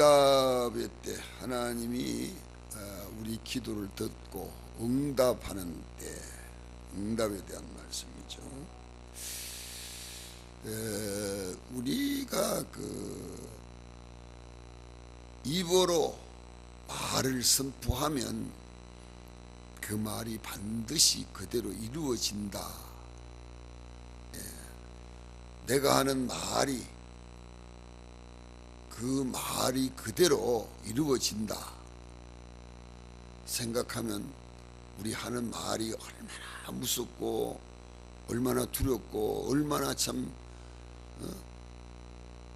응답의 때 하나님이 우리 기도를 듣고 응답하는 때, 응답에 대한 말씀이죠. 우리가 입으로 말을 선포하면 그 말이 반드시 그대로 이루어진다. 내가 하는 말이 그 말이 그대로 이루어진다 생각하면 우리 하는 말이 얼마나 무섭고 얼마나 두렵고 얼마나 참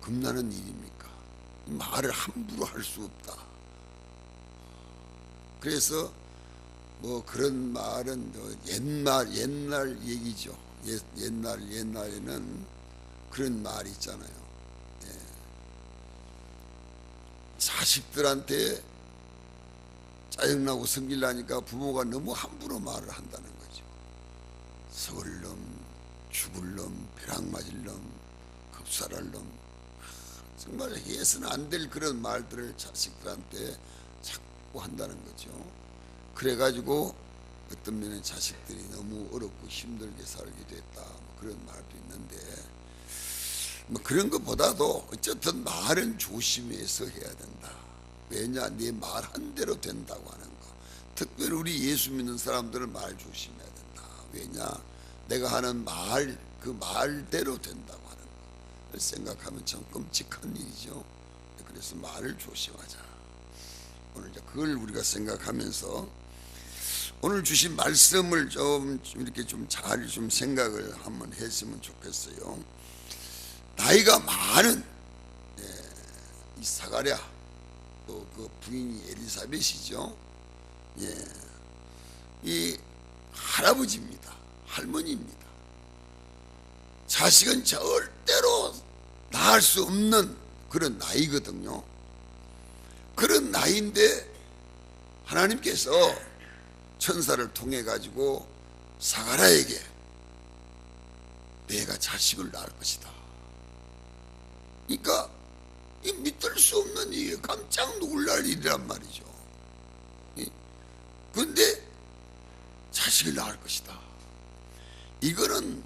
겁나는 일입니까? 말을 함부로 할 수 없다. 그래서 뭐 그런 말은 옛날 얘기죠. 옛날에는 그런 말이 있잖아요. 자식들한테 짜증나고 성질나니까 부모가 너무 함부로 말을 한다는 거죠. 썩을 놈, 죽을 놈, 벼락 맞을 놈, 겁살할 놈, 정말 해서는 안 될 그런 말들을 자식들한테 자꾸 한다는 거죠. 그래가지고 어떤 면에 자식들이 너무 어렵고 힘들게 살게 됐다, 뭐 그런 말도 있는데, 뭐 그런 것보다도 어쨌든 말은 조심해서 해야 된다. 왜냐, 네 말 한 대로 된다고 하는 거. 특별히 우리 예수 믿는 사람들은 말 조심해야 된다. 왜냐, 내가 하는 말, 그 말대로 된다고 하는 거 생각하면 참 끔찍한 일이죠. 그래서 말을 조심하자. 오늘 그걸 우리가 생각하면서 오늘 주신 말씀을 좀 이렇게 좀 잘 좀 생각을 한번 했으면 좋겠어요. 나이가 많은 이 사가랴, 또 그 부인이 엘리사벳이죠. 이 할아버지입니다. 할머니입니다. 자식은 절대로 낳을 수 없는 그런 나이거든요. 그런 나이인데 하나님께서 천사를 통해 가지고 사가랴에게 내가 자식을 낳을 것이다. 그러니까 이 믿을 수 없는 일이에요. 깜짝 놀랄 일이란 말이죠. 그런데 자식을 낳을 것이다. 이거는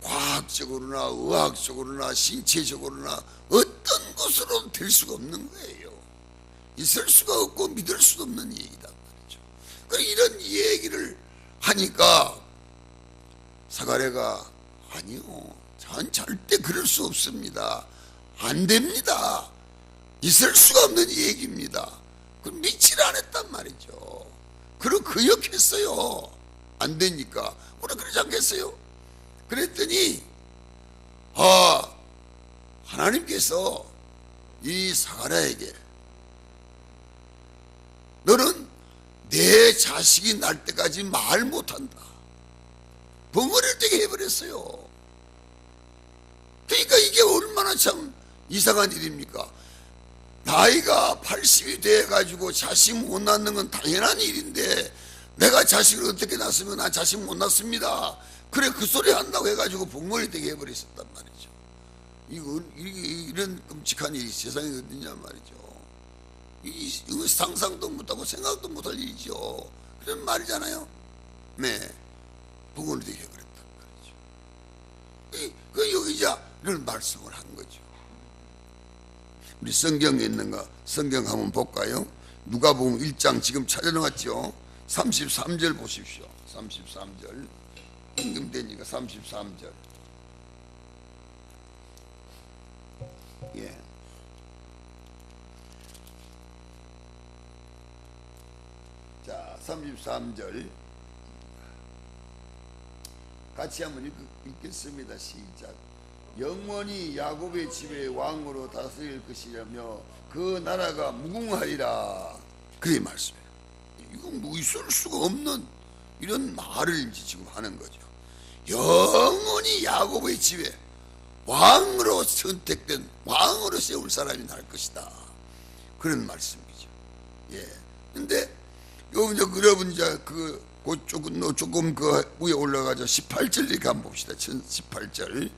과학적으로나 의학적으로나 신체적으로나 어떤 것으로도 될 수가 없는 거예요. 있을 수가 없고 믿을 수도 없는 얘기단 말이죠. 이런 얘기를 하니까 사가랴가 아니요, 전 절대 그럴 수 없습니다. 안 됩니다. 있을 수가 없는 얘기입니다. 그럼 믿지를 않았단 말이죠. 그럼 거역했어요. 안 되니까. 우리 그러지 않겠어요? 그랬더니 하나님께서 이 사가랴에게 너는 내 자식이 날 때까지 말 못한다, 벙어릴 되게 해버렸어요. 그러니까 이게 얼마나 참 이상한 일입니까? 나이가 80이 돼가지고 자식 못 낳는 건 당연한 일인데 내가 자식을 어떻게 낳았으면 난 자식 못 낳습니다. 그래, 그 소리 한다고 해가지고 벙어리 되게 해버렸었단 말이죠. 이런 끔찍한 일이 세상에 어딨냐 말이죠. 이거 상상도 못하고 생각도 못할 일이죠. 그런 말이잖아요. 네, 벙어리 되게 해버렸단 말이죠. 여기자 이런 말씀을 한 거죠. 우리 성경에 있는가? 성경 한번 볼까요? 누가복음 1장 지금 찾아놓았죠. 33절 보십시오. 33절 임금되니까 33절. 자, 33절 같이 한번 읽겠습니다. 시작. 영원히 야곱의 집에 왕으로 다스릴 것이라며 그 나라가 무궁하리라. 그게 말씀이에요. 이건 뭐 있을 수가 없는 이런 말을 이제 지금 하는 거죠. 영원히 야곱의 집에 왕으로 선택된, 왕으로 세울 사람이 날 것이다. 그런 말씀이죠. 근데 여러분 이제 조금 위에 올라가죠. 18절 이렇게 한번 봅시다. 18절.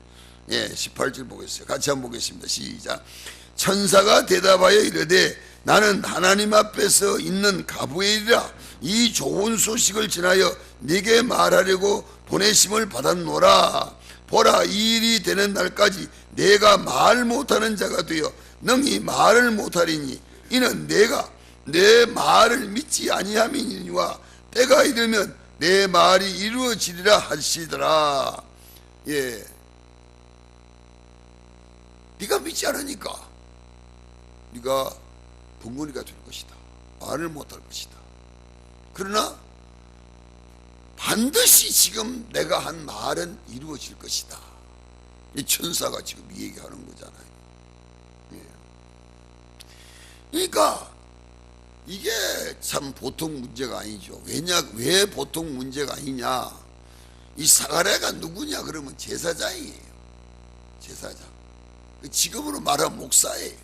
18절 보겠어요. 같이 한번 보겠습니다. 시작. 천사가 대답하여 이르되 나는 하나님 앞에서 있는 가브리엘이라 이 좋은 소식을 전하여 네게 말하려고 보내심을 받았노라. 보라, 이 일이 되는 날까지 내가 말 못하는 자가 되어 능히 말을 못하리니 이는 내가 내 말을 믿지 아니함이니와 때가 이르면 내 말이 이루어지리라 하시더라. 예, 네가 믿지 않으니까 네가 벙어리가 될 것이다. 말을 못할 것이다. 그러나 반드시 지금 내가 한 말은 이루어질 것이다. 이 천사가 지금 이 얘기하는 거잖아요. 예. 그러니까 이게 참 보통 문제가 아니죠. 왜 보통 문제가 아니냐? 이 사가랴가 누구냐 그러면 제사장이에요. 제사장. 지금으로 말하면 목사예요.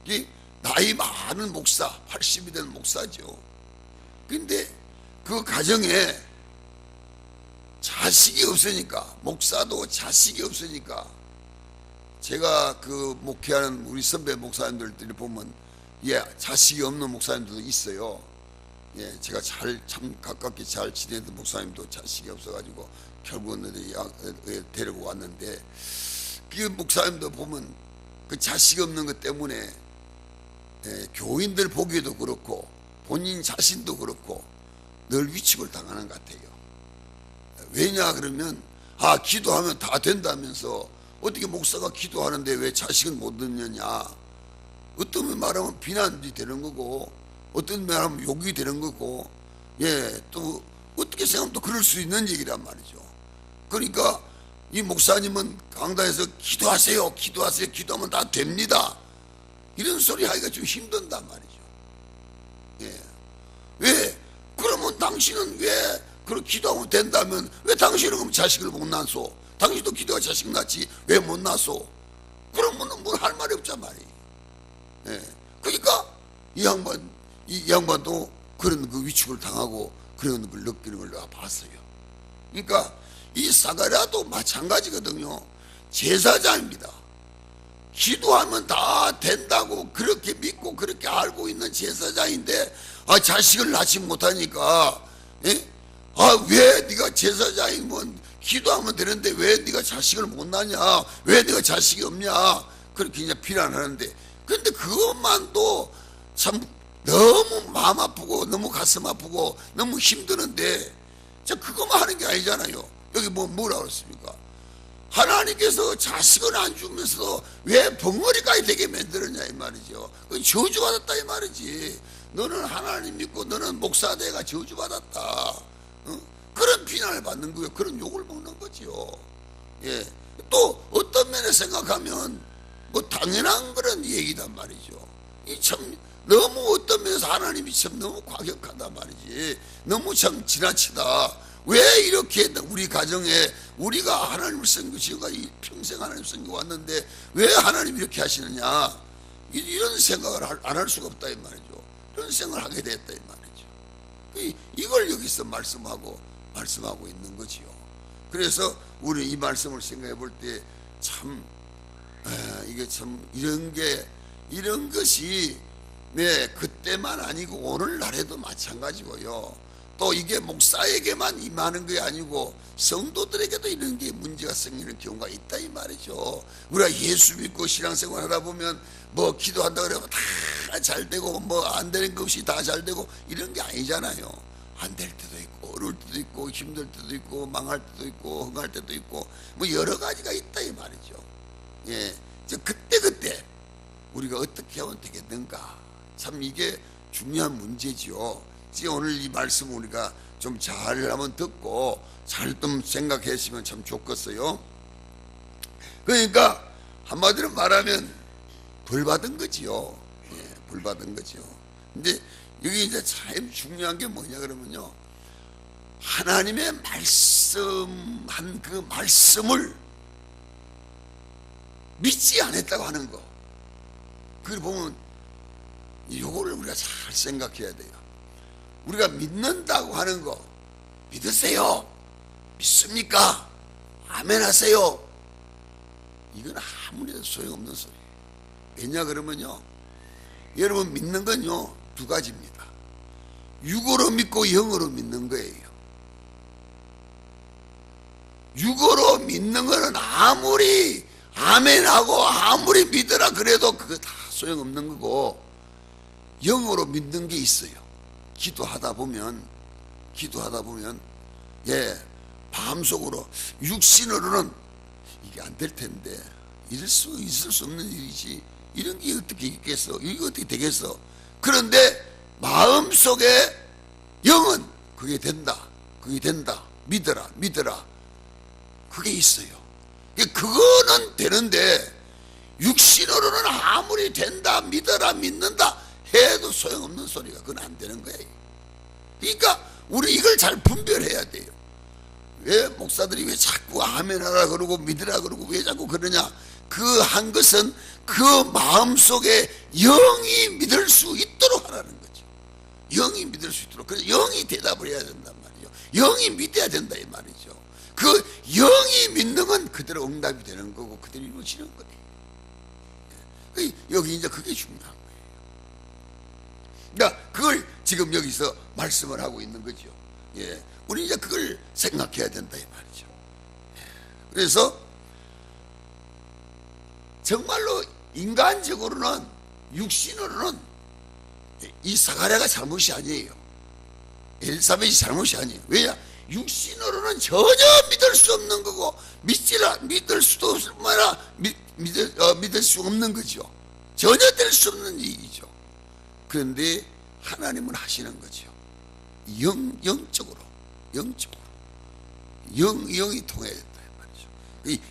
예. 나이 많은 목사, 80이 된 목사죠. 근데 그 가정에 자식이 없으니까, 목사도 자식이 없으니까, 제가 그 목회하는 우리 선배 목사님들을 보면 예, 자식이 없는 목사님들도 있어요. 예, 제가 참 가깝게 잘 지내던 목사님도 자식이 없어가지고 결국은 데리고 왔는데, 그 목사님도 보면 그 자식 없는 것 때문에 교인들 보기에도 그렇고 본인 자신도 그렇고 늘 위축을 당하는 것 같아요. 왜냐 그러면 기도하면 다 된다면서 어떻게 목사가 기도하는데 왜 자식은 못 얻느냐. 어떤 면 말하면 비난이 되는 거고 어떤 면 말하면 욕이 되는 거고, 예, 또 어떻게 생각하면 또 그럴 수 있는 얘기란 말이죠. 그러니까 이 목사님은 강단에서 기도하세요, 기도하세요, 기도하면 다 됩니다, 이런 소리 하기가 좀 힘든단 말이죠. 예. 왜? 그러면 당신은 왜 그렇게 기도하면 된다면 왜 당신은 그럼 자식을 못 낳소? 당신도 기도가 자식 낳지 왜 못 낳소? 그러면 뭐 할 말이 없단 말이에요. 예. 그러니까 이 양반도 그런 그 위축을 당하고 그런 걸 느끼는 걸 내가 봤어요. 그러니까 이 사가랴도 마찬가지거든요. 제사장입니다. 기도하면 다 된다고 그렇게 믿고 그렇게 알고 있는 제사장인데 자식을 낳지 못하니까, 예? 왜 네가 제사장이면 기도하면 되는데 왜 네가 자식을 못 낳냐, 왜 네가 자식이 없냐, 그렇게 이제 비난하는데, 근데 그것만도 참 너무 마음 아프고 너무 가슴 아프고 너무 힘드는데, 자 그것만 하는 게 아니잖아요. 여기 뭐라 그랬습니까? 하나님께서 자식을 안 주면서 왜 벙어리까지 되게 만들었냐 이 말이죠. 저주받았다 이 말이지. 너는 하나님 믿고 너는 목사대가 저주받았다, 그런 비난을 받는 거예요. 그런 욕을 먹는 거죠. 예. 또 어떤 면에 생각하면 뭐 당연한 그런 얘기단 말이죠. 이 참 너무 어떤 면에서 하나님이 참 너무 과격하단 말이지. 너무 참 지나치다. 왜 이렇게 우리 가정에 우리가 하나님을 섬기고 지금까지 평생 하나님을 섬기고 왔는데 왜 하나님이 이렇게 하시느냐, 이런 생각을 안 할 수가 없다 이 말이죠. 이런 생각을 하게 됐다 이 말이죠. 이걸 여기서 말씀하고 있는 거지요. 그래서 우리 이 말씀을 생각해 볼 때 참 이게 참 이런 것이 그때만 아니고 오늘날에도 마찬가지고요. 또 이게 목사에게만 임하는 게 아니고 성도들에게도 이런 게 문제가 생기는 경우가 있다 이 말이죠. 우리가 예수 믿고 신앙생활 하다 보면 뭐 기도한다 그러면 다 잘 되고 뭐 안 되는 것 없이 다 잘 되고 이런 게 아니잖아요. 안 될 때도 있고 어려울 때도 있고 힘들 때도 있고 망할 때도 있고 흥할 때도 있고 뭐 여러 가지가 있다 이 말이죠. 예, 그때 우리가 어떻게 하면 되겠는가, 참 이게 중요한 문제지요. 오늘 이 말씀 우리가 좀 잘 한번 듣고 잘 좀 생각했으면 참 좋겠어요. 그러니까 한마디로 말하면 벌 받은 거지요. 예, 벌 받은 거지요. 근데 여기 이제 참 중요한 게 뭐냐 그러면요, 하나님의 말씀한 그 말씀을 믿지 않았다고 하는 거, 그걸 보면 이거를 우리가 잘 생각해야 돼요. 우리가 믿는다고 하는 거 믿으세요? 믿습니까? 아멘 하세요? 이건 아무리 해도 소용없는 소리예요. 왜냐 그러면요, 여러분 믿는 건요 두 가지입니다. 육으로 믿고 영으로 믿는 거예요. 육으로 믿는 거는 아무리 아멘하고 아무리 믿으라 그래도 그거 다 소용없는 거고, 영으로 믿는 게 있어요. 기도하다 보면 마음속으로 육신으로는 이게 안 될 텐데, 있을 수 없는 일이지, 이런 게 어떻게 있겠어, 이게 어떻게 되겠어. 그런데 마음속에 영은 그게 된다 믿어라 그게 있어요. 그거는 되는데 육신으로는 아무리 된다 믿어라 믿는다 해도 소용없는 소리가, 그건 안 되는 거예요. 그러니까 우리 이걸 잘 분별해야 돼요. 왜 목사들이 왜 자꾸 아멘하라 그러고 믿으라 그러고 왜 자꾸 그러냐, 그 한 것은 그 마음속에 영이 믿을 수 있도록 하라는 거죠. 영이 믿을 수 있도록. 그래서 영이 대답을 해야 된단 말이죠. 영이 믿어야 된다 이 말이죠. 그 영이 믿는 건 그대로 응답이 되는 거고 그대로 이루어지는 거예요. 여기 이제 그게 중요한 거예요. 그러니까 그걸 지금 여기서 말씀을 하고 있는 거죠. 예, 우리 이제 그걸 생각해야 된다 이 말이죠. 그래서 정말로 인간적으로는, 육신으로는 이 사가랴가 잘못이 아니에요. 엘사벳이 잘못이 아니에요. 왜냐? 육신으로는 전혀 믿을 수 없는 거고, 믿을 수도 없으나 믿을 수 없는 거죠. 전혀 될 수 없는 얘기죠. 그런데 하나님은 하시는 거죠. 영적으로 영이 통해야 된다 말이죠.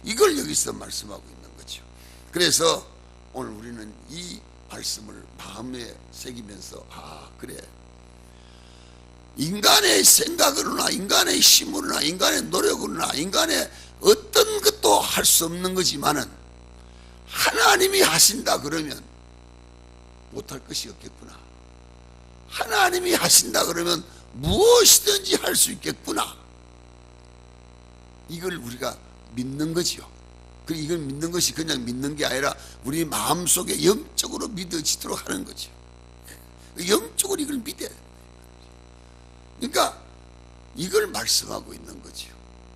이걸 여기서 말씀하고 있는 거죠. 그래서 오늘 우리는 이 말씀을 마음에 새기면서, 그래, 인간의 생각으로나 인간의 힘으로나 인간의 노력으로나 인간의 어떤 것도 할 수 없는 거지만은 하나님이 하신다 그러면 못할 것이 없겠구나. 하나님이 하신다 그러면 무엇이든지 할 수 있겠구나. 이걸 우리가 믿는 거지요. 이걸 믿는 것이 그냥 믿는 게 아니라 우리 마음속에 영적으로 믿어지도록 하는 거죠. 영적으로 이걸 믿어야 돼요. 그러니까 이걸 말씀하고 있는 거죠.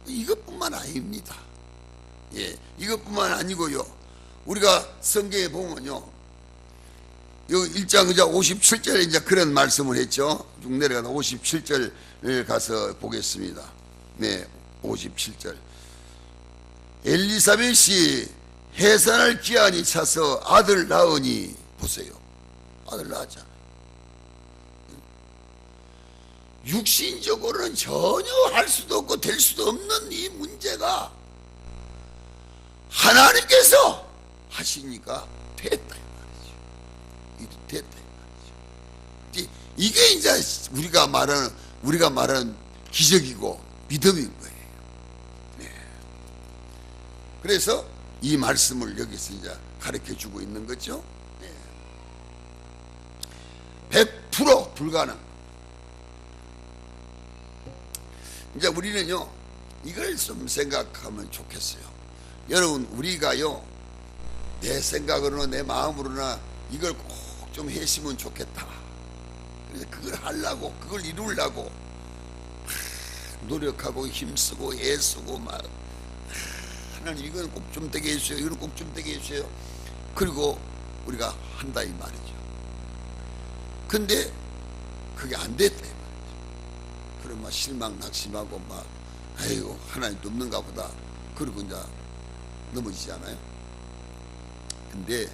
이것뿐만 아닙니다. 예, 이것뿐만 아니고요. 우리가 성경에 보면요, 여기 1장 57절에 이제 그런 말씀을 했죠. 쭉 내려가서 57절 가서 보겠습니다. 네, 57절. 엘리사벳이 해산할 기한이 차서 아들 낳으니, 보세요, 아들 낳았잖아요. 육신적으로는 전혀 할 수도 없고 될 수도 없는 이 문제가 하나님께서 하시니까 됐다 이 말이죠. 됐다 이 말이죠. 이게 이제 우리가 말하는 기적이고 믿음인 거예요. 네. 그래서 이 말씀을 여기서 이제 가르쳐 주고 있는 거죠. 네. 100% 불가능. 이제 우리는요, 이걸 좀 생각하면 좋겠어요. 여러분, 우리가요, 내 생각으로나 내 마음으로나 이걸 꼭 좀 했으면 좋겠다. 그래서 그걸 하려고, 그걸 이루려고 노력하고 힘쓰고 애쓰고 막, 하나님 이건 꼭 좀 되게 해주세요, 이건 꼭 좀 되게 해주세요. 그리고 우리가 한다 이 말이죠. 근데 그게 안 됐다 이 말이죠. 그럼 막 실망 낙심하고 막, 아이고 하나님도 없는가 보다, 그러고 이제 넘어지지 않아요? 근데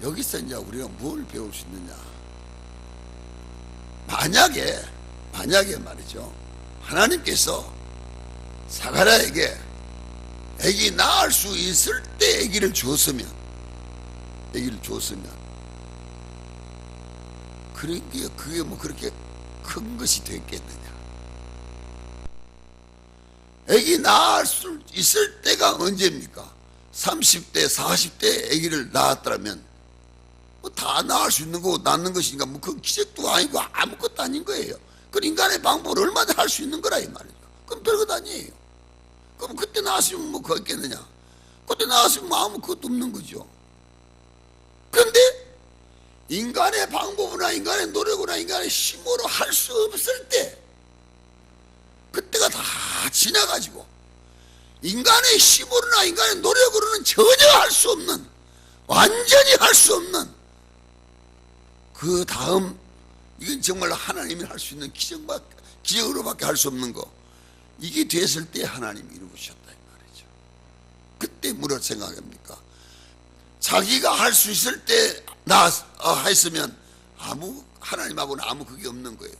여기서 이제 우리가 뭘 배울 수 있느냐, 만약에 말이죠, 하나님께서 사가랴에게 아기 낳을 수 있을 때 아기를 주었으면 그게 뭐 그렇게 큰 것이 됐겠느냐. 아기 낳을 수 있을 때가 언제입니까? 30대 40대 아기를 낳았더라면 뭐 다 낳을 수 있는 거고 낳는 것이니까 뭐 그 기적도 아니고 아무것도 아닌 거예요. 그 인간의 방법을 얼마나 할 수 있는 거라 이 말이죠. 그럼 별것 아니에요. 그럼 그때 낳았으면 뭐 그거 있겠느냐. 그때 나왔으면 뭐 아무것도 없는 거죠. 그런데 인간의 방법이나 인간의 노력이나 인간의 힘으로 할 수 없을 때, 그때가 다 지나가지고 인간의 힘으로나 인간의 노력으로는 전혀 할 수 없는, 완전히 할 수 없는, 그 다음 이건 정말로 하나님이 할 수 있는 기적으로밖에 할 수 없는 거, 이게 됐을 때 하나님이 이루셨다 이 말이죠. 그때 뭐라 생각합니까? 자기가 할 수 있을 때 했으면 하나님하고는 아무 그게 없는 거예요.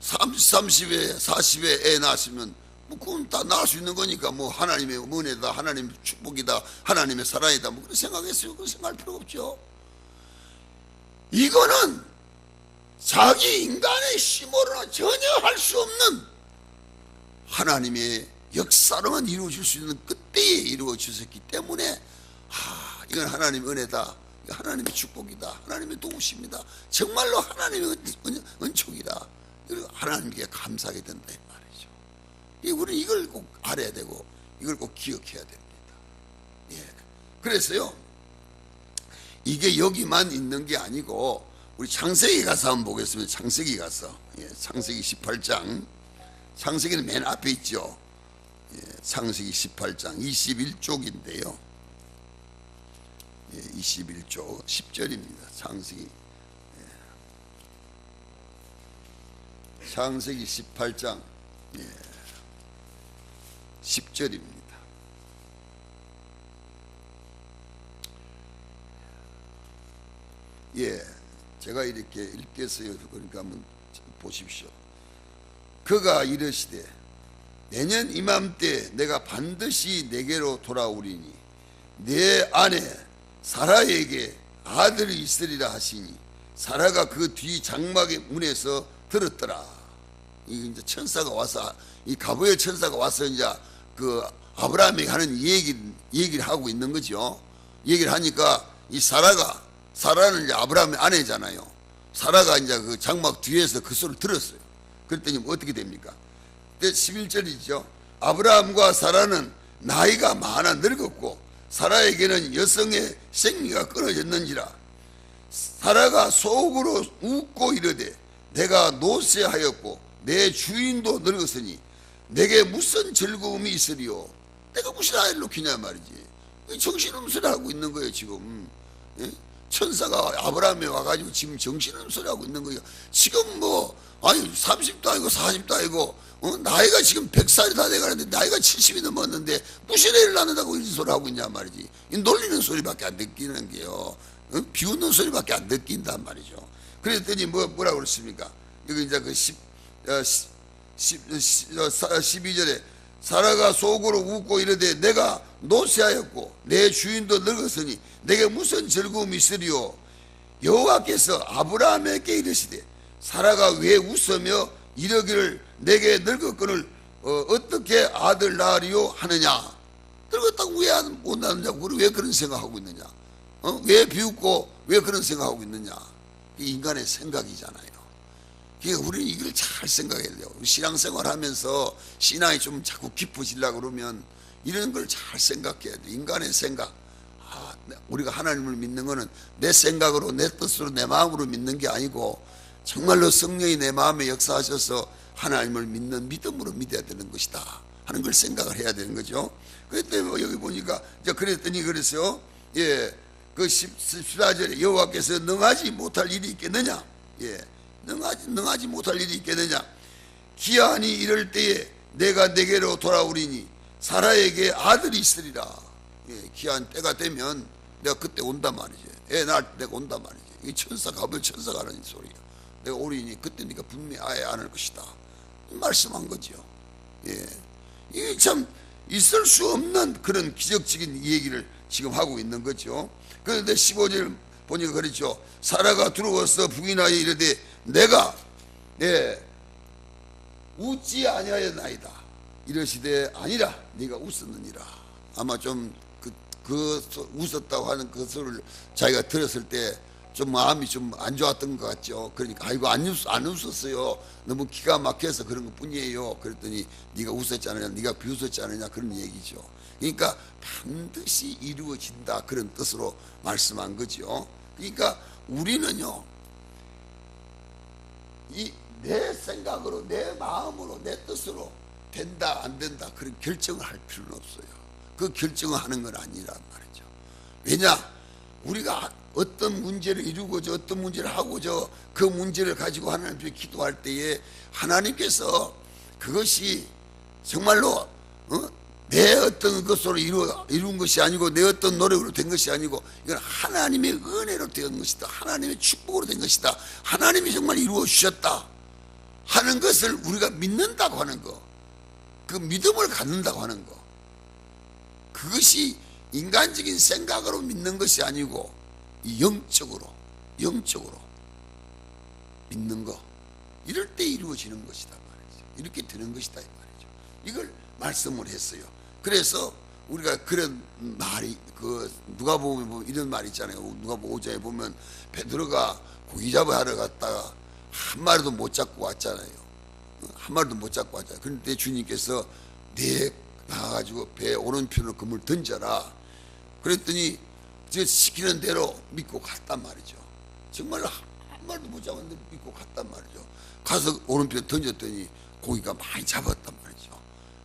30에 40에 애 낳았으면 뭐 그건 다 낳을 수 있는 거니까 뭐 하나님의 은혜다, 하나님의 축복이다, 하나님의 사랑이다, 뭐 그런 생각했어요. 그런 생각할 필요가 없죠. 이거는 자기 인간의 힘으로는 전혀 할 수 없는 하나님의 역사로만 이루어질 수 있는 그때에 이루어졌기 때문에 이건 하나님의 은혜다, 하나님의 축복이다, 하나님의 도우심이다, 정말로 하나님의 은총이다, 그리고 하나님께 감사하게 된다 이 말이죠. 우리는 이걸 꼭 알아야 되고 이걸 꼭 기억해야 됩니다. 예. 그래서요, 이게 여기만 있는 게 아니고 우리 창세기 가서 한번 보겠습니다. 창세기 가서, 창세기 18장, 창세기는 맨 앞에 있죠. 창세기 18장 21쪽인데요 21쪽 10절입니다 창세기, 창세기 18장 10절입니다. 제가 이렇게 읽겠어요. 그러니까 한번 보십시오. 그가 이르시되 내년 이맘때 내가 반드시 내게로 돌아오리니 내 아내 사라에게 아들이 있으리라 하시니 사라가 그 뒤 장막의 문에서 들었더라. 이 이제 천사가 와서, 이 가부의 천사가 와서 이제 그 아브라함에게 하는 얘기를 하고 있는 거죠. 얘기를 하니까 이 사라는 이제 아브라함의 아내잖아요. 사라가 이제 그 장막 뒤에서 그 소리를 들었어요. 그랬더니 뭐 어떻게 됩니까? 11절이죠. 아브라함과 사라는 나이가 많아 늙었고 사라에게는 여성의 생리가 끊어졌는지라. 사라가 속으로 웃고 이르되 내가 노쇠하였고 내 주인도 늙었으니 내게 무슨 즐거움이 있으리요. 내가 무슨 아이를 놓기냐 말이지. 정신없는 소리 하고 있는 거예요 지금. 천사가 아브라함에 와가지고 지금 정신없는 소리 하고 있는 거예요. 지금 뭐 30도 아니고 40도 아니고 나이가 지금 100살이 다 돼가는데 나이가 70이 넘었는데 무슨 애를 낳는다고 이런 소리 하고 있냐 말이지. 놀리는 소리밖에 안 듣기는 게요. 비웃는 소리밖에 안 듣긴단 말이죠. 그랬더니 뭐라고 그랬습니까? 여기 이제 그 12절에 사라가 속으로 웃고 이르되 내가 노쇠하였고 내 주인도 늙었으니 내게 무슨 즐거움이 있으리요. 여호와께서 아브라함에게 이르시되 사라가 왜 웃으며 이러기를 내게 늙었거늘 어떻게 아들 낳으리요 하느냐. 늙었다고 왜 못 낳느냐고, 왜 그런 생각하고 있느냐, 왜 비웃고 왜 그런 생각하고 있느냐. 이게 인간의 생각이잖아요. 그러니까 우리는 이걸 잘 생각해야 돼요. 신앙생활 하면서 신앙이 좀 자꾸 깊어지려고 그러면 이런 걸 잘 생각해야 돼요. 인간의 생각. 우리가 하나님을 믿는 거는 내 생각으로, 내 뜻으로, 내 마음으로 믿는 게 아니고 정말로 성령이 내 마음에 역사하셔서 하나님을 믿는 믿음으로 믿어야 되는 것이다 하는 걸 생각을 해야 되는 거죠. 그랬더니 여기 보니까 그랬더니 그랬어요. 그 14절에 여호와께서 능하지 못할 일이 있겠느냐. 능하지 못할 일이 있겠느냐. 기한이 이럴 때에 내가 내게로 돌아오리니 사라에게 아들이 있으리라. 기한 때가 되면 내가 그때 온단 말이지. 애 낳을 때 내가 온단 말이지. 이 가불 천사가 하는 소리야. 내가 오리니 그때 네가 분명히 아예 안 할 것이다 말씀한 거죠. 이게 참 있을 수 없는 그런 기적적인 얘기를 지금 하고 있는 거죠. 그런데 15절 보니까 그렇죠. 사라가 들어와서 부인하여 이르되 내가 웃지 아니하였나이다. 이러시되 아니라 네가 웃었느니라. 아마 좀 그 웃었다고 하는 그 소리를 자기가 들었을 때 좀 마음이 좀 안 좋았던 것 같죠. 그러니까 아이고 안 웃었어요. 너무 기가 막혀서 그런 것 뿐이에요. 그랬더니 네가 웃었지 않느냐, 네가 비웃었지 않느냐, 그런 얘기죠. 그러니까 반드시 이루어진다, 그런 뜻으로 말씀한 거죠. 그러니까 우리는요, 이 내 생각으로, 내 마음으로, 내 뜻으로 된다 안 된다 그런 결정을 할 필요는 없어요. 그 결정을 하는 건 아니란 말이죠. 왜냐, 우리가 어떤 문제를 이루고자, 어떤 문제를 하고자 그 문제를 가지고 하나님께 기도할 때에 하나님께서 그것이 정말로 내 어떤 것으로 이룬 것이 아니고, 내 어떤 노력으로 된 것이 아니고, 이건 하나님의 은혜로 된 것이다, 하나님의 축복으로 된 것이다, 하나님이 정말 이루어 주셨다 하는 것을 우리가 믿는다고 하는 거, 그 믿음을 갖는다고 하는 거, 그것이 인간적인 생각으로 믿는 것이 아니고 영적으로 믿는 거, 이럴 때 이루어지는 것이다 말이죠. 이렇게 되는 것이다 이 말이죠. 이걸 말씀을 했어요. 그래서 우리가 그런 말이, 그 누가복음에 보면 이런 말이 있잖아요. 누가복음 5장에 보면 베드로가 고기 잡으러 갔다가 한 마리도 못 잡고 왔잖아요. 한 마리도 못 잡고 왔잖아요. 그런데 주님께서 내 나가가지고 배 오른편으로 그물 던져라 그랬더니 저 시키는 대로 믿고 갔단 말이죠. 정말 한 마리도 못 잡았는데 믿고 갔단 말이죠. 가서 오른편에 던졌더니 고기가 많이 잡았단 말이죠.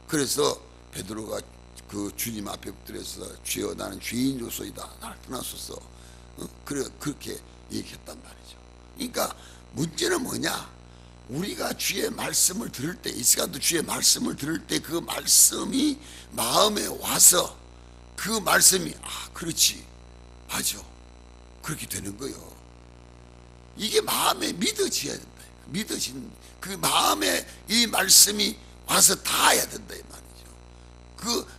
그래서 베드로가 그 주님 앞에 엎드려서 주여, 나는 죄인으로서이다, 나를 떠나소서, 그렇게 얘기했단 말이죠. 그러니까 문제는 뭐냐, 우리가 주의 말씀을 들을 때, 이 시간도 주의 말씀을 들을 때 그 말씀이 마음에 와서 그 말씀이 그렇지, 맞아, 그렇게 되는 거예요. 이게 마음에 믿어져야 된다. 믿어진 그 마음에 이 말씀이 와서 닿아야 된다 이 말이죠.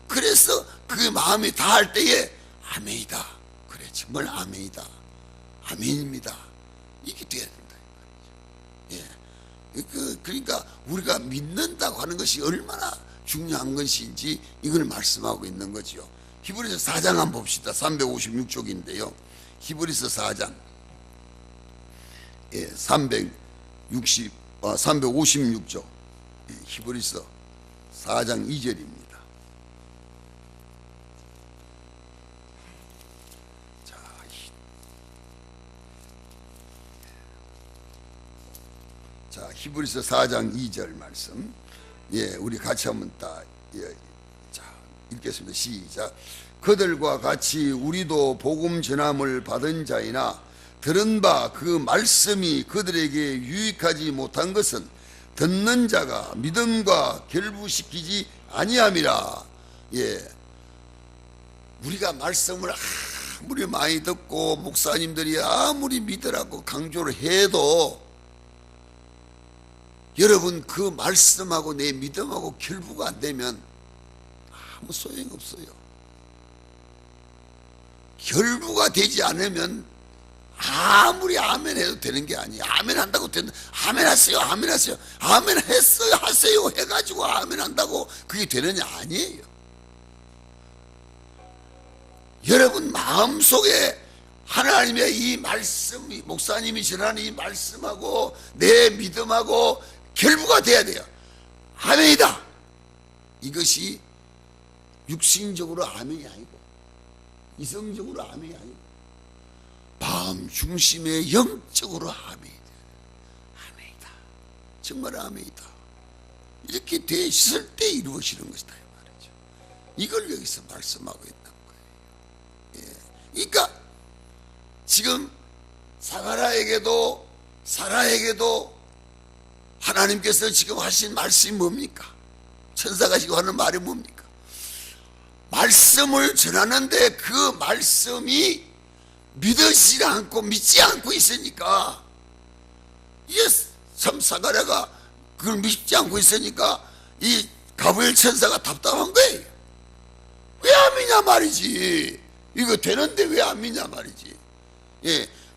그래서 그 마음이 닿을 때에 아멘이다, 그래 정말 아멘이다, 아멘입니다, 이게 돼야 된다 이 말이죠. 그러니까 우리가 믿는다고 하는 것이 얼마나 중요한 것인지 이걸 말씀하고 있는 거죠. 히브리서 4장 한번 봅시다. 356쪽인데요 히브리서 4장 356쪽 히브리서 4장 2절입니다. 자, 히브리서 4장 2절 말씀, 우리 같이 한번 자, 읽겠습니다. 시작. 그들과 같이 우리도 복음 전함을 받은 자이나 들은 바 그 말씀이 그들에게 유익하지 못한 것은 듣는 자가 믿음과 결부시키지 아니함이라. 우리가 말씀을 아무리 많이 듣고 목사님들이 아무리 믿으라고 강조를 해도 여러분 그 말씀하고 내 믿음하고 결부가 안 되면 아무 소용없어요. 결부가 되지 않으면 아무리 아멘 해도 되는 게 아니에요. 아멘 한다고 되는, 아멘 하세요, 아멘 하세요, 아멘 했어요, 하세요 해가지고 아멘 한다고 그게 되느냐, 아니에요. 여러분 마음속에 하나님의 이 말씀이, 목사님이 전하는 이 말씀하고 내 믿음하고 결부가 돼야 돼요. 아멘이다, 이것이 육신적으로 아멘이 아니고 이성적으로 아멘이 아니고 마음 중심의 영적으로 아멘이다. 아멘이다, 정말 아멘이다, 이렇게 되었을 때 이루어지는 것이다 이 말이죠. 이걸 여기서 말씀하고 있는 거예요. 그러니까 지금 사라에게도 하나님께서 지금 하신 말씀이 뭡니까? 천사가 지금 하는 말이 뭡니까? 말씀을 전하는데 그 말씀이 믿지 않고 있으니까, 이게 참 사가랴가 그걸 믿지 않고 있으니까 이 가브리엘 천사가 답답한 거예요. 왜 안 믿냐 말이지, 이거 되는데 왜 안 믿냐 말이지.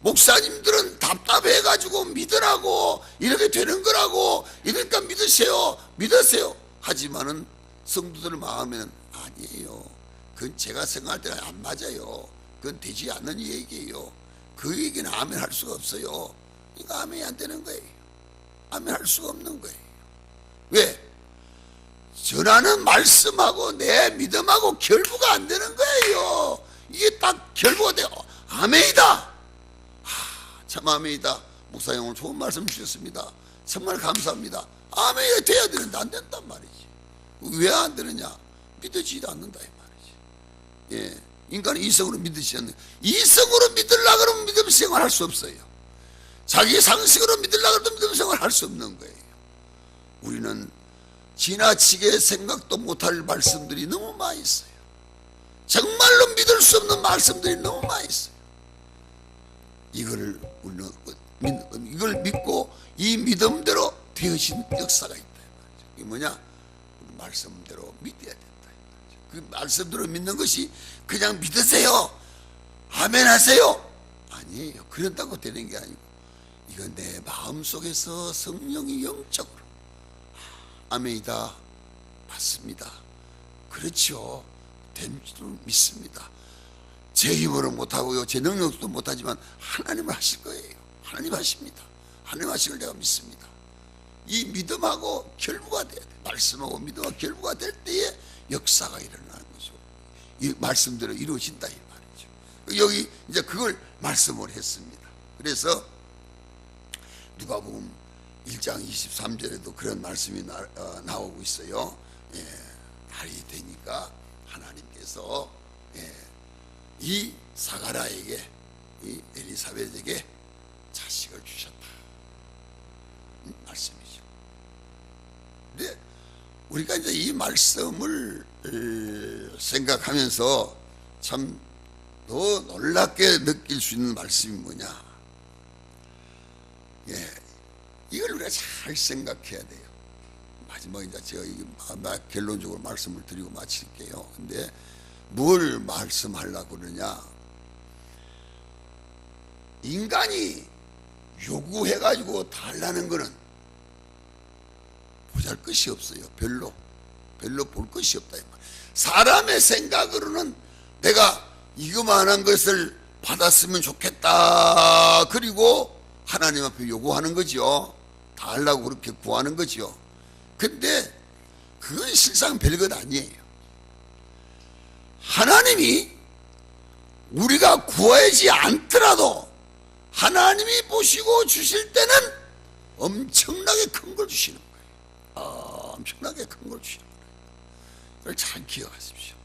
목사님들은 답답해가지고 믿으라고, 이렇게 되는 거라고, 이러니까 믿으세요 하지만은 성도들 마음에는 아니에요, 그건 제가 생각할 때는 안 맞아요, 그건 되지 않는 얘기예요. 그 얘기는 아멘 할 수가 없어요. 이거 아멘이 안 되는 거예요. 아멘 할 수가 없는 거예요. 왜? 전하는 말씀하고 내 믿음하고 결부가 안 되는 거예요. 이게 딱 결부가 돼요. 아멘이다. 참 아멘이다. 목사님 오늘 좋은 말씀 주셨습니다. 정말 감사합니다. 아멘이 돼야 되는데 안 된단 말이지. 왜 안 되느냐? 믿어지지도 않는다 이 말이지. 예, 인간은 이성으로 믿으지 않는. 이성으로 믿으려고 그러면 믿음 생활할 수 없어요. 자기 상식으로 믿으려고 해도 믿음 생활할 수 없는 거예요. 우리는 지나치게 생각도 못할 말씀들이 너무 많이 있어요. 정말로 믿을 수 없는 말씀들이 너무 많이 있어요. 이걸 믿고 이 믿음대로 되어진 역사가 있다. 이게 뭐냐? 말씀대로 믿어야 된다. 그 말씀대로 믿는 것이 그냥 믿으세요, 아멘 하세요, 아니에요. 그런다고 되는 게 아니고 이건 내 마음속에서 성령이 영적으로 아멘이다, 맞습니다, 그렇죠, 된 줄 믿습니다. 제 힘으로 못하고요, 제 능력도 못하지만 하나님은 하실 거예요. 하나님 하십니다. 하나님 하시걸 내가 믿습니다. 이 믿음하고 결부가 돼야 돼. 말씀하고 믿음하고 결부가 될 때에 역사가 일어나는 거죠. 이 말씀대로 이루어진다 이 말이죠. 여기 이제 그걸 말씀을 했습니다. 그래서 누가복음 1장 23절에도 그런 말씀이 나오고 있어요. 예, 날이 되니까 하나님께서 이 사가랴에게, 이 엘리사벳에게 자식을 주셨다 말씀이죠. 근데 우리가 이제 이 말씀을 생각하면서 참 더 놀랍게 느낄 수 있는 말씀이 뭐냐? 예, 이걸 우리가 잘 생각해야 돼요. 마지막에 이제 제가 이게 결론적으로 말씀을 드리고 마칠게요. 근데 뭘 말씀하려고 그러냐? 인간이 요구해가지고 달라는 거는 보잘 것이 없어요. 별로 볼 것이 없다. 사람의 생각으로는 내가 이거만한 것을 받았으면 좋겠다. 그리고 하나님 앞에 요구하는 거죠. 달라고 그렇게 구하는 거죠. 근데 그건 실상 별것 아니에요. 하나님이 우리가 구하지 않더라도 하나님이 보시고 주실 때는 엄청나게 큰 걸 주시는 거예요. 엄청나게 큰 걸 주시는 거예요. 그걸 잘 기억하십시오.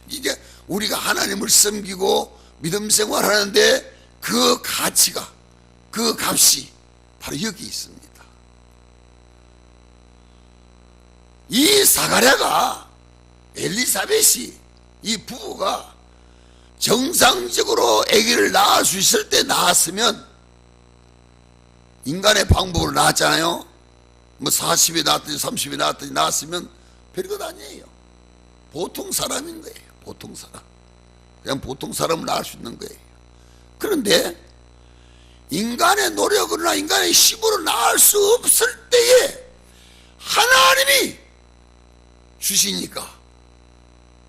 이제 우리가 하나님을 섬기고 믿음 생활하는데 그 가치가, 그 값이 바로 여기 있습니다. 이 사가랴가, 엘리사벳이, 이 부부가 정상적으로 아기를 낳을 수 있을 때 낳았으면, 인간의 방법으로 낳았잖아요. 뭐 40에 낳았더니 30에 낳았더니 낳았으면 별것 아니에요. 보통 사람인 거예요. 보통 사람. 그냥 보통 사람을 낳을 수 있는 거예요. 그런데 인간의 노력으로나 인간의 힘으로 낳을 수 없을 때에 하나님이 주시니까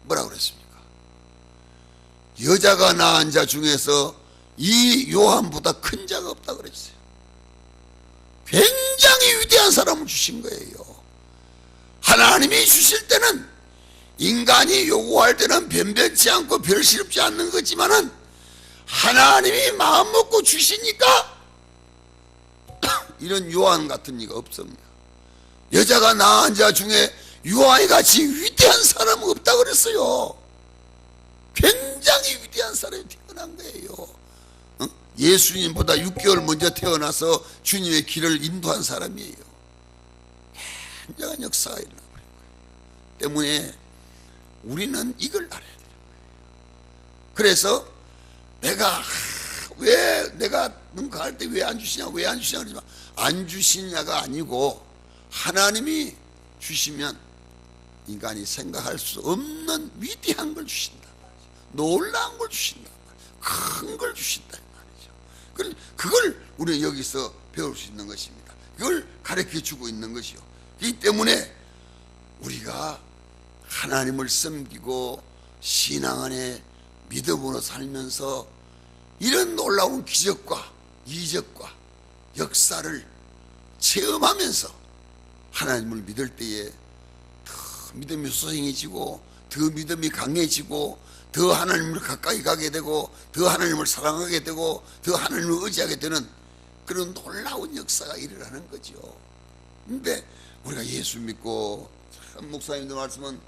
뭐라고 그랬습니까? 여자가 낳은 자 중에서 이 요한보다 큰 자가 없다 그랬어요. 굉장히 위대한 사람을 주신 거예요. 하나님이 주실 때는 인간이 요구할 때는 변변치 않고 별시럽지 않는 거지만은 하나님이 마음 먹고 주시니까 이런 요한 같은 이가 없습니다. 여자가 낳은 자 중에 요한이 같이 위대한 사람은 없다 그랬어요. 굉장히 위대한 사람이 태어난 거예요. 예수님보다 6개월 먼저 태어나서 주님의 길을 인도한 사람이에요. 굉장한 역사가 일어나고 있는 거예요. 때문에 우리는 이걸 알아야 돼요. 그래서 내가 능가할 때 왜 안 주시냐 그러지만 안 주시냐가 아니고 하나님이 주시면 인간이 생각할 수 없는 위대한 걸 주신다 말이죠. 놀라운 걸 주신다 말이죠. 큰 걸 주신다 말이죠. 그걸 우리는 여기서 배울 수 있는 것입니다. 그걸 가르쳐 주고 있는 것이요. 그렇기 때문에 우리가 하나님을 섬기고 신앙 안에 믿음으로 살면서 이런 놀라운 기적과 이적과 역사를 체험하면서 하나님을 믿을 때에 더 믿음이 소생해지고 더 믿음이 강해지고 더 하나님을 가까이 가게 되고 더 하나님을 사랑하게 되고 더 하나님을 의지하게 되는 그런 놀라운 역사가 일어나는 거죠. 근데 우리가 예수 믿고 참 목사님들 말씀은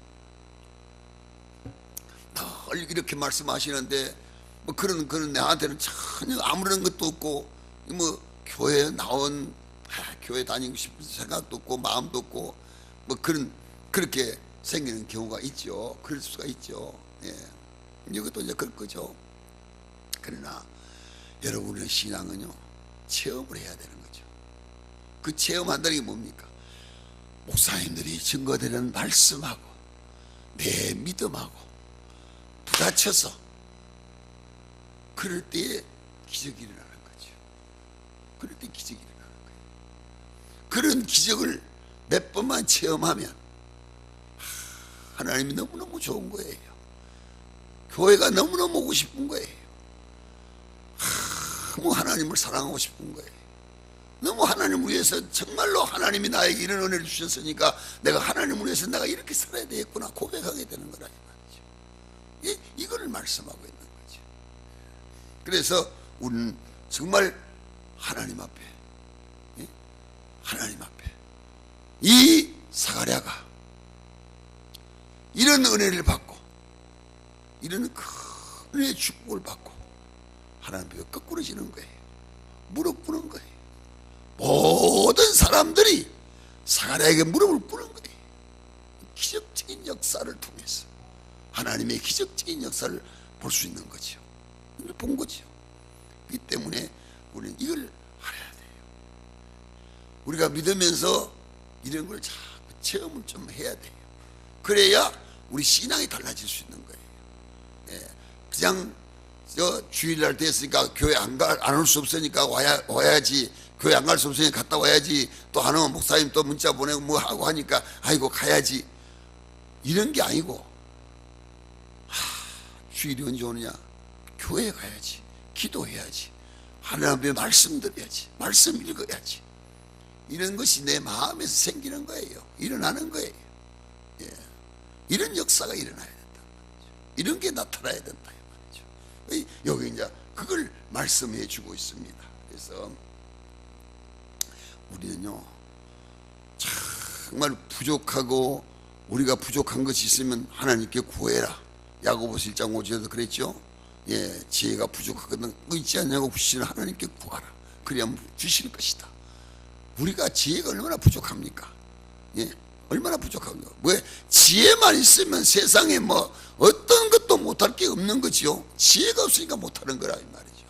늘 이렇게 말씀하시는데 뭐 그런 내한테는 전혀 아무런 것도 없고 뭐 교회에 나온 교회 다니고 싶은 생각도 없고 마음도 없고 뭐 그렇게 생기는 경우가 있죠. 그럴 수가 있죠. 예. 이것도 이제 그럴 거죠. 그러나 여러분의 신앙은요, 체험을 해야 되는 거죠. 그 체험한다는 게 뭡니까? 목사님들이 증거되는 말씀하고 내 믿음하고 부딪혀서 그럴 때에 기적이 일어나는 거죠. 그럴 때 기적이 일어나는 거예요. 그런 기적을 몇 번만 체험하면 하나님이 너무너무 좋은 거예요. 교회가 너무너무 오고 싶은 거예요. 너무 하나님을 사랑하고 싶은 거예요. 너무 하나님을 위해서 정말로 하나님이 나에게 이런 은혜를 주셨으니까 내가 하나님을 위해서 내가 이렇게 살아야 되겠구나 고백하게 되는 거라 이 말이죠. 이거를 말씀하고 있는 거죠. 그래서 우리는 정말 하나님 앞에 하나님 앞에 이 사가랴가 이런 은혜를 받고 이런 큰 은혜의 축복을 받고 하나님 앞에 거꾸로 지는 거예요. 무릎 꿇는 거예요. 모든 사람들이 사가랴에게 무릎을 꿇는 거예요. 기적적인 역사를 통해서 하나님의 기적적인 역사를 볼 수 있는 거죠. 이걸 본 거죠. 그렇기 때문에 우리는 이걸 알아야 돼요. 우리가 믿으면서 이런 걸 자꾸 체험을 좀 해야 돼요. 그래야 우리 신앙이 달라질 수 있는 거예요. 예, 그냥 주일날 됐으니까 교회 안 올 수 없으니까 와야지, 교회 안 갈 수 없으니까 갔다 와야지, 또 하나만 목사님 또 문자 보내고 뭐 하고 하니까 아이고 가야지, 이런 게 아니고 주일이 언제 오느냐, 교회 가야지, 기도해야지, 하나님의 말씀 들어야지, 말씀 읽어야지, 이런 것이 내 마음에서 생기는 거예요. 일어나는 거예요. 예. 이런 역사가 일어나야 된다. 이런 게 나타나야 된다. 여기 이제 그걸 말씀해 주고 있습니다. 그래서 우리는요, 정말 부족하고 우리가 부족한 것이 있으면 하나님께 구해라. 야고보서 1장 5절에도 그랬죠. 예, 지혜가 부족하거든 의지 않냐고 구시는 하나님께 구하라. 그래야 주실 것이다. 우리가 지혜가 얼마나 부족합니까? 예, 얼마나 부족합니까? 왜 지혜만 있으면 세상에 뭐 어떤 것도 못할 게 없는 거지요. 지혜가 없으니까 못하는 거라 이 말이죠.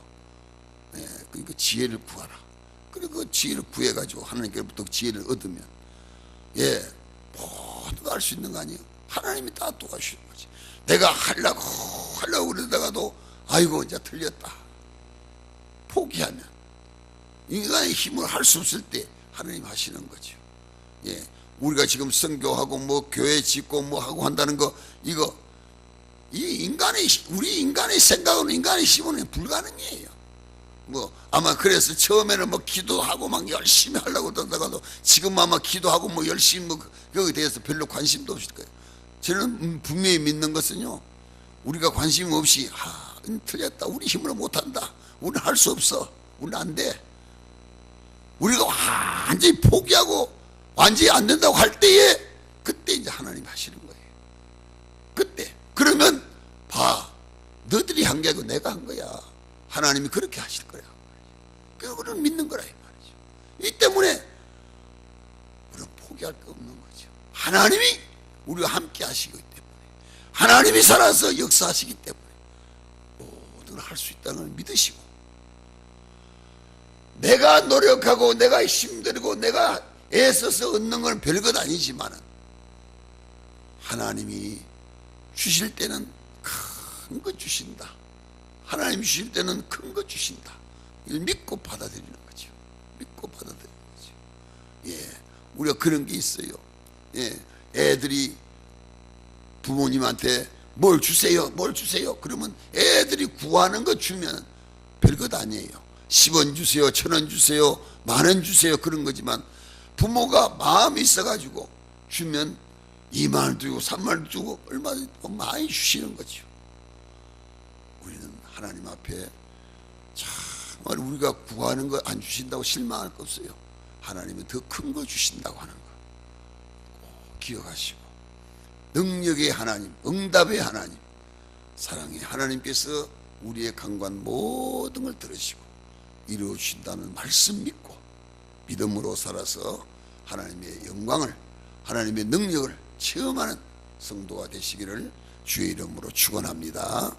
예, 그러니까 지혜를 구하라. 그리고 그 지혜를 구해가지고 하나님께로부터 지혜를 얻으면 예, 모두 알 수 있는 거 아니에요. 하나님이 다 도와주시는 거지. 내가 하려고 그러다가도 아이고 이제 틀렸다 포기하면 인간의 힘으로 할 수 없을 때 하나님 하시는 거죠. 예, 우리가 지금 선교하고 뭐 교회 짓고 뭐 하고 한다는 거, 이거 우리 인간의 생각으로 인간의 힘으로는 불가능해요. 뭐 아마 그래서 처음에는 뭐 기도하고 막 열심히 하려고 그러다가도 지금 아마 기도하고 뭐 열심히 뭐 거기에 대해서 별로 관심도 없을 거예요. 저는 분명히 믿는 것은요, 우리가 관심 없이 틀렸다, 우리 힘으로 못한다, 우리는 할 수 없어, 우리는 안 돼, 우리가 완전히 포기하고 완전히 안 된다고 할 때에 그때 이제 하나님 하시는 거예요. 그때 그러면 봐, 너들이 한 게 아니고 내가 한 거야. 하나님이 그렇게 하실 거야. 그거는 믿는 거라 이 말이죠. 이 때문에 우리는 포기할 거 없는 거죠. 하나님이 우리와 함께 하시기 때문에, 하나님이 살아서 역사하시기 때문에 모든 걸 할 수 있다는 걸 믿으시고, 내가 노력하고 내가 힘들고 내가 애써서 얻는 건 별것 아니지만은 하나님이 주실 때는 큰 거 주신다. 하나님이 주실 때는 큰 거 주신다. 이걸 믿고 받아들이는 거죠. 믿고 받아들이는 거죠. 예, 우리가 그런 게 있어요. 예, 애들이 부모님한테 뭘 주세요, 뭘 주세요. 그러면 애들이 구하는 거 주면 별것 아니에요. 10원 주세요, 1,000원 주세요, 10,000원 주세요, 그런 거지만 부모가 마음이 있어가지고 주면 20,000원 주고 30,000원 주고 얼마든지 많이 주시는 거죠. 우리는 하나님 앞에 정말 우리가 구하는 거 안 주신다고 실망할 거 없어요. 하나님은 더 큰 거 주신다고 하는 거 꼭 기억하시고, 능력의 하나님, 응답의 하나님, 사랑의 하나님께서 우리의 간구한 모든 걸 들으시고 이루어 주신다는 말씀 믿고 믿음으로 살아서 하나님의 영광을, 하나님의 능력을 체험하는 성도가 되시기를 주의 이름으로 축원합니다.